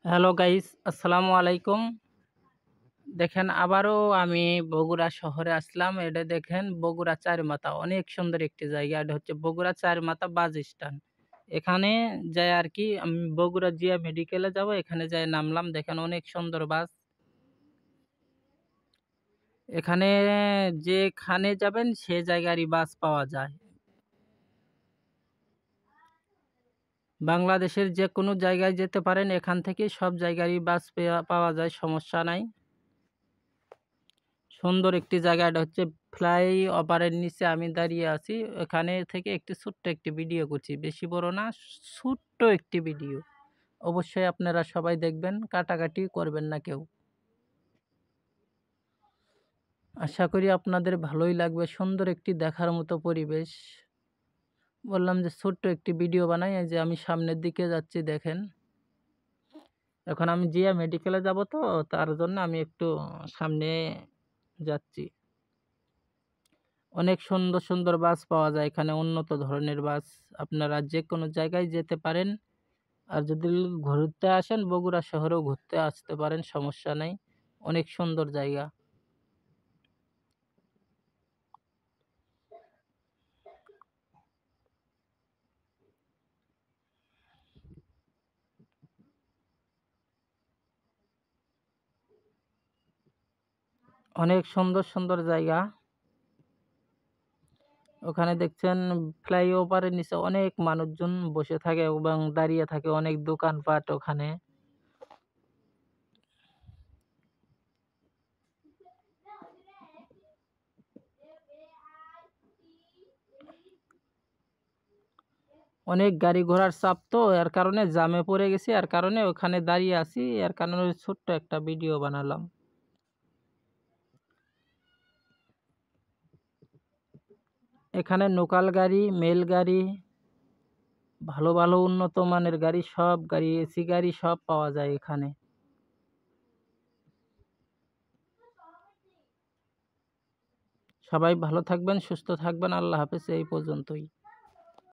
Hello guys, আসসালামু আলাইকুম। দেখেন আবারও আমি বগুড়া শহরে আসলাম। এটা দেখেন বগুড়া চারমাথা, অনেক সুন্দর একটি জায়গা। এটা হচ্ছে বগুড়া চারমাথা বাস স্ট্যান্ড। এখানে যাই আর কি আমি বগুড়া জিয়া মেডিকেলে যাব, এখানে যাই নামলাম। দেখেন অনেক সুন্দর বাস। এখানে যেখানে যাবেন সে জায়গারই বাস পাওয়া যায়। বাংলাদেশের যে কোনো জায়গায় যেতে পারেন, এখান থেকে সব জায়গারই বাস পাওয়া যায়, সমস্যা নাই। সুন্দর একটি জায়গা, এটা হচ্ছে ফ্লাই ওভারের নিচে আমি দাঁড়িয়ে আছি। এখানে থেকে একটি ছোট্ট একটি ভিডিও করছি, বেশি বড় না, ছোট্ট একটি ভিডিও। অবশ্যই আপনারা সবাই দেখবেন, কাটাকাটি করবেন না কেউ। আশা করি আপনাদের ভালোই লাগবে। সুন্দর একটি দেখার মতো পরিবেশ। বললাম যে ছোট্ট একটি ভিডিও বানাই। এই যে আমি সামনের দিকে যাচ্ছি, দেখেন। এখন আমি জিয়া মেডিকেলে যাব, তো তার জন্য আমি একটু সামনে যাচ্ছি। অনেক সুন্দর সুন্দর বাস পাওয়া যায় এখানে, উন্নত ধরনের বাস। আপনারা যে কোনো জায়গায় যেতে পারেন। আর যদি ঘুরতে আসেন, বগুড়া শহরেও ঘুরতে আসতে পারেন, সমস্যা নেই। অনেক সুন্দর জায়গা। অনেক সুন্দর সুন্দর জায়গা। ওখানে দেখছেন ফ্লাইওভারের নিচে অনেক মানুষজন বসে থাকে এবং দাঁড়িয়ে থাকে, অনেক দোকানপাট ওখানে। অনেক গাড়ি ঘোড়ার চাপ, তো এর কারণে জ্যামে পড়ে গেছি, এর কারণে ওখানে দাঁড়িয়ে আছি। এর কারণে ছোট্ট একটা ভিডিও বানালাম। এখানে লোকাল গাড়ি, মেল গাড়ি, ভালো ভালো উন্নত মানের গাড়ি, সব গাড়ি, এসি গাড়ি সব পাওয়া যায় এখানে। সবাই ভালো থাকবেন, সুস্থ থাকবেন। আল্লাহ হাফেজ। এই পর্যন্তই।